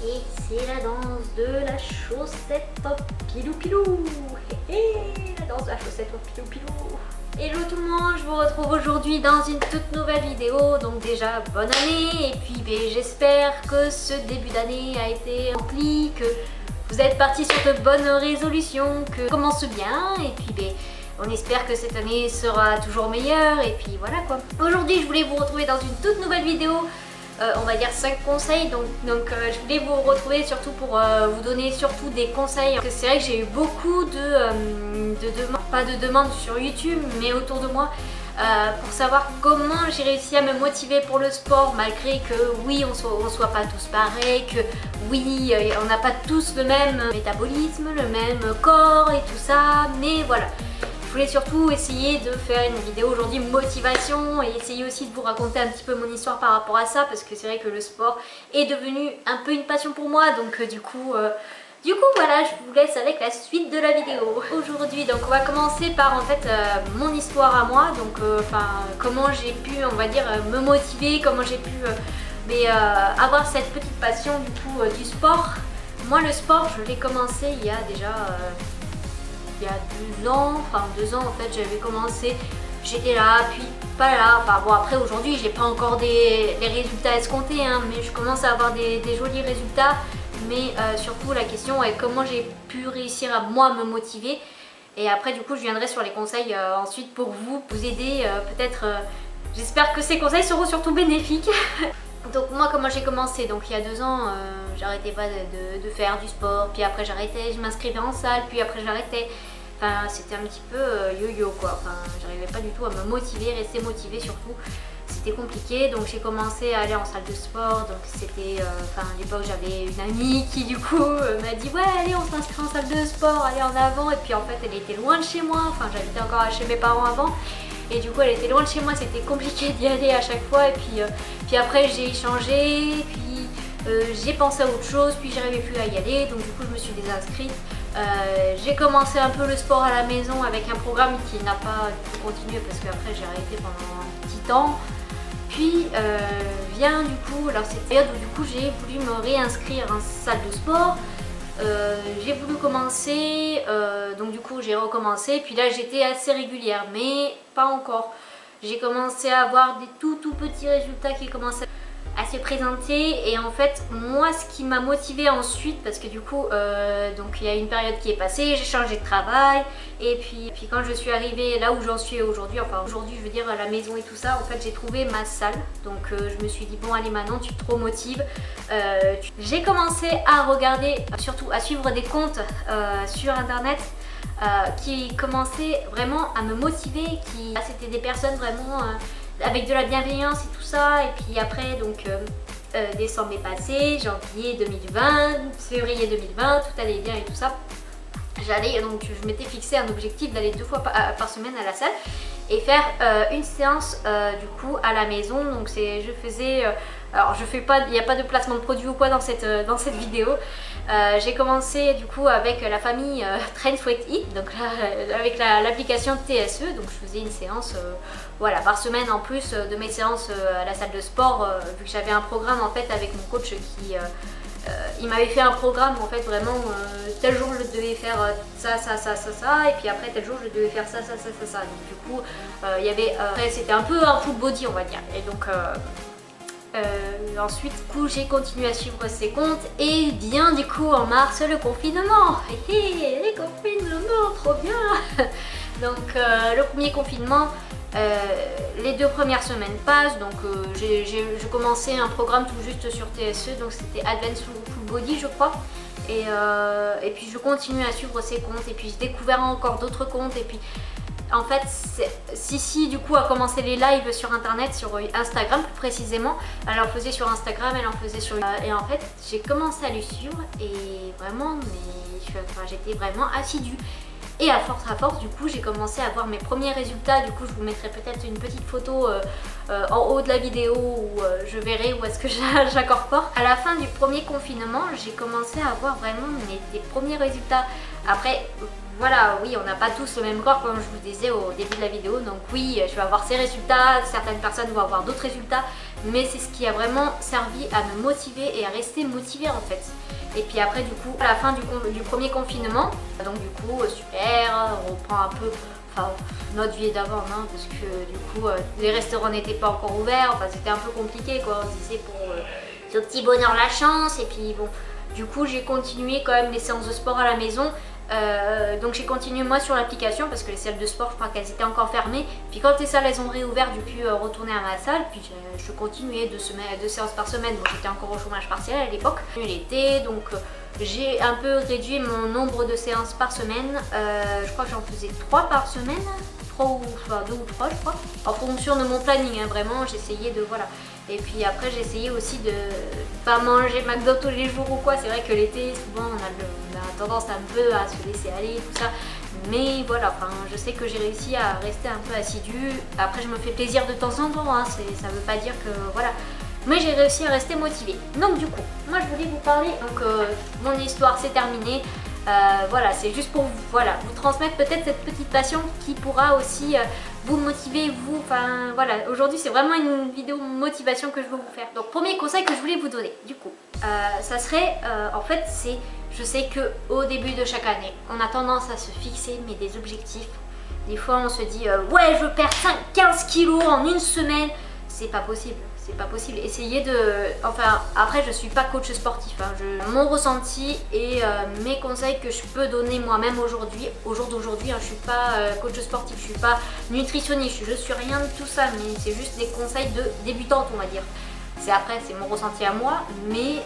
Et c'est la danse de la chaussette pilou pilou. La danse de la chaussette pilou pilou. Hello tout le monde, je vous retrouve aujourd'hui dans une toute nouvelle vidéo. Donc déjà bonne année, et puis j'espère que ce début d'année a été rempli, que vous êtes partis sur de bonnes résolutions, que ça commence bien, et puis on espère que cette année sera toujours meilleure, et puis voilà quoi. Aujourd'hui je voulais vous retrouver dans une toute nouvelle vidéo. On va dire 5 conseils, donc je voulais vous retrouver surtout pour vous donner surtout des conseils. Parce que c'est vrai que j'ai eu beaucoup de demandes, pas de demandes sur YouTube, mais autour de moi, pour savoir comment j'ai réussi à me motiver pour le sport, malgré que oui, on soit pas tous pareils, que oui, on n'a pas tous le même métabolisme, le même corps et tout ça, mais voilà. Je voulais surtout essayer de faire une vidéo aujourd'hui motivation et essayer aussi de vous raconter un petit peu mon histoire par rapport à ça, parce que c'est vrai que le sport est devenu un peu une passion pour moi, donc du coup voilà, je vous laisse avec la suite de la vidéo. Aujourd'hui donc on va commencer par en fait mon histoire à moi, donc comment j'ai pu, on va dire, me motiver, comment j'ai pu avoir cette petite passion du coup du sport. Moi le sport je l'ai commencé il y a déjà il y a 2 ans, enfin 2 ans en fait j'avais commencé, j'étais là, puis pas là, enfin bon après aujourd'hui j'ai pas encore les résultats escomptés, hein, mais je commence à avoir des jolis résultats, mais surtout la question est comment j'ai pu réussir à moi me motiver, et après du coup je viendrai sur les conseils ensuite pour vous aider peut-être, j'espère que ces conseils seront surtout bénéfiques. Donc moi comment j'ai commencé, donc il y a 2 ans j'arrêtais pas de faire du sport, puis après j'arrêtais, je m'inscrivais en salle, puis après j'arrêtais, enfin c'était un petit peu yo-yo quoi, enfin j'arrivais pas du tout à me motiver, rester motivée surtout, c'était compliqué. Donc j'ai commencé à aller en salle de sport, donc c'était, à l'époque j'avais une amie qui du coup m'a dit ouais allez on s'inscrit en salle de sport, allez en avant, et puis en fait elle était loin de chez moi, enfin j'habitais encore chez mes parents avant, et du coup elle était loin de chez moi, c'était compliqué d'y aller à chaque fois, et puis après j'ai changé, puis j'ai pensé à autre chose, puis j'arrivais plus à y aller, donc du coup je me suis désinscrite. J'ai commencé un peu le sport à la maison avec un programme qui n'a pas du tout continué parce qu'après j'ai arrêté pendant un petit temps. Puis vient du coup, alors c'est une période où du coup j'ai voulu me réinscrire en salle de sport. J'ai voulu commencer, donc du coup j'ai recommencé, puis là j'étais assez régulière, mais pas encore. J'ai commencé à avoir des tout petits résultats qui commençaient à se présenter, et en fait moi ce qui m'a motivée ensuite, parce que du coup donc il y a une période qui est passée, j'ai changé de travail, et puis quand je suis arrivée là où j'en suis aujourd'hui, enfin aujourd'hui je veux dire à la maison et tout ça, en fait j'ai trouvé ma salle, donc je me suis dit bon allez maintenant tu te remotives. J'ai commencé à regarder, surtout à suivre des comptes sur internet qui commençaient vraiment à me motiver, c'était des personnes vraiment avec de la bienveillance et tout ça. Et puis après donc décembre est passé, janvier 2020, février 2020, tout allait bien et tout ça. Donc je m'étais fixé un objectif d'aller 2 fois par semaine à la salle et faire une séance du coup à la maison. Donc je faisais, alors je fais pas, il n'y a pas de placement de produit ou quoi dans cette vidéo. J'ai commencé du coup avec la famille Train Sweat Eat, donc là, avec l'application TSE, donc je faisais une séance voilà, par semaine en plus de mes séances à la salle de sport, vu que j'avais un programme en fait avec mon coach qui il m'avait fait un programme en fait vraiment tel jour je devais faire ça, et puis après tel jour je devais faire ça. Donc du coup il y avait c'était un peu un full body on va dire, et donc ensuite du coup j'ai continué à suivre ces comptes, et bien du coup en mars le confinement, les confinements trop bien. Donc le premier confinement, les 2 premières semaines passent, donc je commençais un programme tout juste sur TSE, donc c'était Advanced Full Body je crois, et puis je continue à suivre ces comptes, et puis j'ai découvert encore d'autres comptes, et puis en fait Sissi du coup a commencé les lives sur internet, sur Instagram plus précisément. Elle en faisait sur Instagram, elle en faisait sur et en fait j'ai commencé à le suivre, et vraiment j'étais vraiment assidue. Et à force du coup j'ai commencé à voir mes premiers résultats. Du coup je vous mettrai peut-être une petite photo en haut de la vidéo où je verrai où est-ce que j'incorpore. À la fin du premier confinement j'ai commencé à avoir vraiment des premiers résultats. Après voilà, oui on n'a pas tous le même corps comme je vous disais au début de la vidéo, donc oui je vais avoir ces résultats, certaines personnes vont avoir d'autres résultats, mais c'est ce qui a vraiment servi à me motiver et à rester motivée en fait. Et puis après du coup à la fin du premier confinement, donc du coup super, on reprend un peu notre vie d'avant, hein, parce que du coup les restaurants n'étaient pas encore ouverts, enfin c'était un peu compliqué quoi, on se disait pour ce petit bonheur la chance. Et puis bon, du coup j'ai continué quand même les séances de sport à la maison. Donc j'ai continué moi sur l'application parce que les salles de sport je crois qu'elles étaient encore fermées, puis quand les salles elles ont réouvert j'ai pu retourner à ma salle, puis je continuais 2 séances par semaine, donc j'étais encore au chômage partiel à l'époque, l'été, donc j'ai un peu réduit mon nombre de séances par semaine, je crois que j'en faisais 3 par semaine, 2 ou 3 je crois, en fonction de mon planning, hein, vraiment j'essayais de voilà. Et puis après j'ai essayé aussi de pas manger McDo tous les jours ou quoi, c'est vrai que l'été souvent on a tendance un peu à se laisser aller tout ça, mais voilà, enfin je sais que j'ai réussi à rester un peu assidue. Après je me fais plaisir de temps en temps, hein, ça veut pas dire que voilà, mais j'ai réussi à rester motivée. Donc du coup moi je voulais vous parler, donc mon histoire c'est terminé. Voilà, c'est juste pour voilà, vous transmettre peut-être cette petite passion qui pourra aussi vous motiver, vous, enfin voilà, aujourd'hui c'est vraiment une vidéo motivation que je veux vous faire. Donc premier conseil que je voulais vous donner, du coup, ça serait, en fait c'est, je sais que au début de chaque année, on a tendance à se fixer mais des objectifs. Des fois on se dit, ouais je perds 15 kilos en une semaine, c'est pas possible. C'est pas possible. Essayez de... Enfin, après, je suis pas coach sportif. Hein. Mon ressenti et mes conseils que je peux donner moi-même aujourd'hui, au jour d'aujourd'hui, hein, je suis pas coach sportif, je suis pas nutritionniste, je suis rien de tout ça, mais c'est juste des conseils de débutante, on va dire. C'est mon ressenti à moi, mais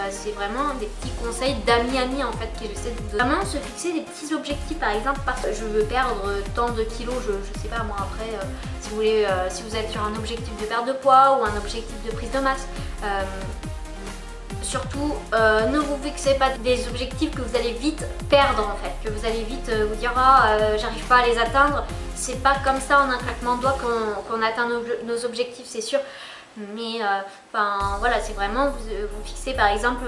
c'est vraiment des petits conseils d'amis en fait que j'essaie de vous donner. Vraiment se fixer des petits objectifs, par exemple, parce que je veux perdre tant de kilos, je sais pas moi après, si vous voulez, si vous êtes sur un objectif de perte de poids ou un objectif de prise de masse. Surtout, ne vous fixez pas des objectifs que vous allez vite perdre en fait, que vous allez vite vous dire j'arrive pas à les atteindre. C'est pas comme ça en un claquement de doigts qu'on atteint nos objectifs, c'est sûr. Mais enfin voilà, c'est vraiment vous fixer par exemple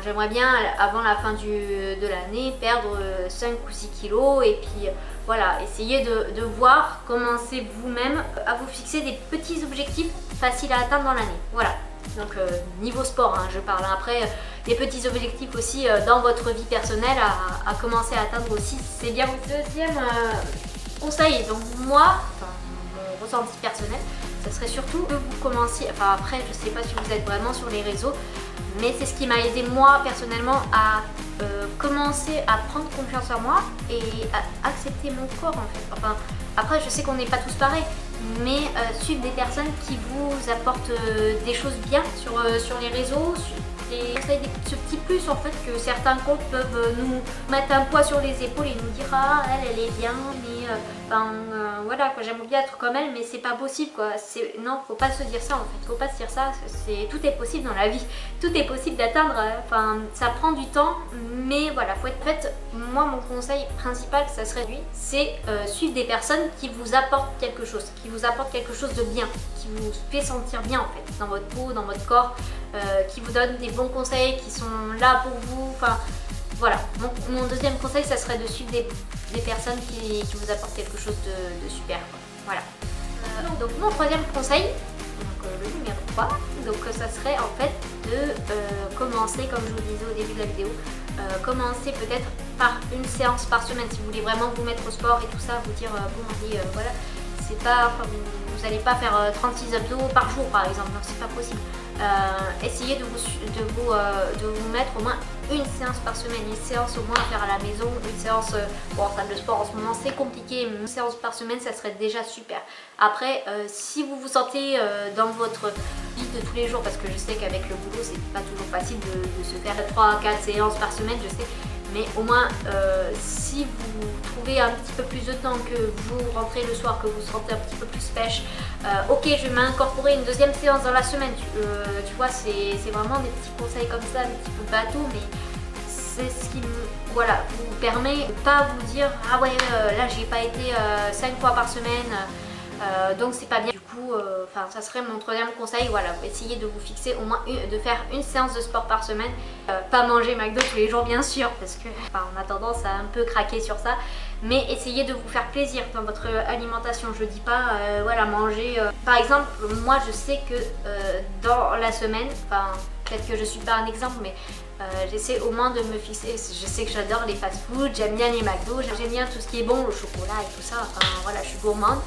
j'aimerais bien avant la fin de l'année perdre 5 ou 6 kilos, et puis voilà, essayez de voir, commencer vous-même à vous fixer des petits objectifs faciles à atteindre dans l'année. Voilà, donc niveau sport, hein, je parle. Après des petits objectifs aussi dans votre vie personnelle à commencer à atteindre aussi, c'est bien. Deuxième conseil, donc moi, mon ressenti personnel, ça serait surtout que vous commenciez, enfin après je sais pas si vous êtes vraiment sur les réseaux, mais c'est ce qui m'a aidé moi personnellement à commencer à prendre confiance en moi et à accepter mon corps en fait. Enfin après je sais qu'on n'est pas tous pareils, mais suivre des personnes qui vous apportent des choses bien sur les réseaux, ce petit plus en fait que certains comptes peuvent nous mettre un poids sur les épaules et nous dire elle est bien, mais voilà quoi, j'aimerais bien être comme elle, mais c'est pas possible quoi. Non, faut pas se dire ça en fait, faut pas se dire ça, tout est possible dans la vie, tout est possible d'atteindre, enfin ça prend du temps, mais voilà, faut être prête. Moi mon conseil principal ça serait lui, c'est suivre des personnes qui vous apportent quelque chose, de bien, qui vous fait sentir bien en fait, dans votre peau, dans votre corps, qui vous donnent des bons conseils, qui sont là pour vous, enfin voilà. Mon deuxième conseil ça serait de suivre des personnes qui vous apportent quelque chose de super quoi. Voilà. Donc mon troisième conseil, donc le numéro 3, donc ça serait en fait de commencer, comme je vous disais au début de la vidéo, commencer peut-être par une séance par semaine si vous voulez vraiment vous mettre au sport et tout ça, vous dire bon allez voilà, c'est pas, vous n'allez pas faire 36 abdos par jour par exemple, non c'est pas possible. Essayez de vous mettre au moins une séance par semaine, une séance au moins à faire à la maison, une séance en salle de sport en ce moment c'est compliqué, mais une séance par semaine ça serait déjà super. Après si vous vous sentez dans votre vie de tous les jours, parce que je sais qu'avec le boulot c'est pas toujours facile de se faire 3-4 séances par semaine, je sais, mais au moins si vous trouvez un petit peu plus de temps, que vous rentrez le soir, que vous vous sentez un petit peu plus pêche, ok je vais m'incorporer une deuxième séance dans la semaine, tu vois, c'est vraiment des petits conseils comme ça, des petits peu bateaux, mais c'est ce qui voilà, vous permet de pas vous dire ah ouais là j'ai pas été 5 fois par semaine, donc c'est pas bien. Du coup coup, ça serait mon troisième conseil. Voilà, essayez de vous fixer au moins de faire une séance de sport par semaine. Pas manger McDo tous les jours bien sûr, parce que on a tendance à un peu craquer sur ça. Mais essayez de vous faire plaisir dans votre alimentation. Je dis pas, voilà, manger. Par exemple, moi je sais que dans la semaine, peut-être que je suis pas un exemple, mais j'essaie au moins de me fixer. Je sais que j'adore les fast-food, j'aime bien les McDo, j'aime bien tout ce qui est bon, le chocolat et tout ça. Voilà, je suis gourmande.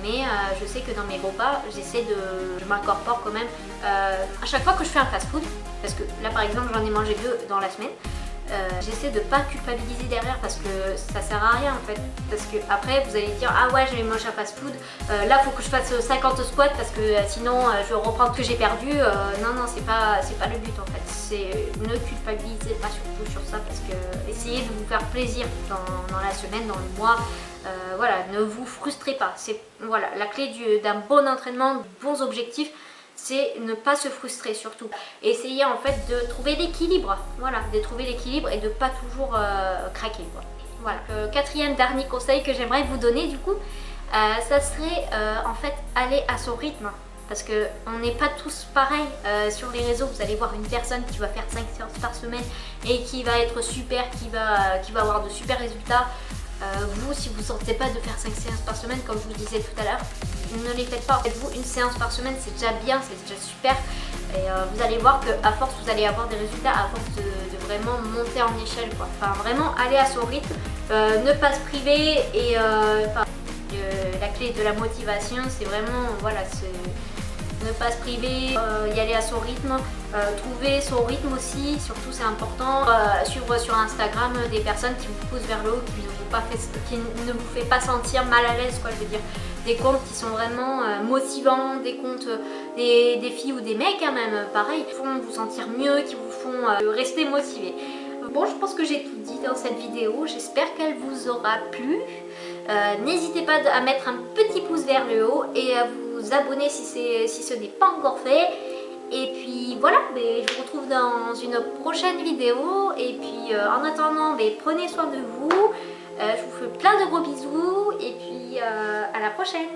Mais je sais que dans mes repas, je m'incorpore quand même à chaque fois que je fais un fast-food, parce que là par exemple j'en ai mangé 2 dans la semaine. J'essaie de pas culpabiliser derrière parce que ça sert à rien en fait, parce que après vous allez dire ah ouais je vais manger un fast food, là faut que je fasse 50 squats parce que sinon je reprends ce que j'ai perdu. Non c'est pas le but en fait, ne culpabilisez pas surtout sur ça, parce que essayez de vous faire plaisir dans la semaine, dans le mois. Voilà, ne vous frustrez pas, c'est voilà la clé d'un bon entraînement, de bons objectifs. C'est ne pas se frustrer surtout. Essayez en fait de trouver l'équilibre. Voilà, de trouver l'équilibre et de pas toujours craquer quoi. Voilà. Quatrième dernier conseil que j'aimerais vous donner du coup, ça serait en fait aller à son rythme. Parce que on n'est pas tous pareils. Sur les réseaux, vous allez voir une personne qui va faire 5 séances par semaine et qui va être super, qui va avoir de super résultats. Vous, si vous ne sentez pas de faire 5 séances par semaine, comme je vous disais tout à l'heure, ne les faites pas. Faites-vous une séance par semaine, c'est déjà bien, c'est déjà super. Et vous allez voir qu'à force, vous allez avoir des résultats à force de vraiment monter en échelle, quoi. Vraiment aller à son rythme, ne pas se priver. Et la clé de la motivation, c'est vraiment, voilà, ne pas se priver, y aller à son rythme, trouver son rythme aussi, surtout c'est important. Suivre sur Instagram des personnes qui vous poussent vers le haut, qui ne vous fait pas sentir mal à l'aise, quoi, je veux dire. Des comptes qui sont vraiment motivants, des comptes, des filles ou des mecs hein, même, pareil, qui font vous sentir mieux, qui vous font rester motivé. Bon, je pense que j'ai tout dit dans cette vidéo, j'espère qu'elle vous aura plu. N'hésitez pas à mettre un petit pouce vers le haut et à vous abonner si ce n'est pas encore fait. Et puis voilà, je vous retrouve dans une prochaine vidéo. Et puis en attendant, prenez soin de vous. Je vous fais plein de gros bisous et puis à la prochaine.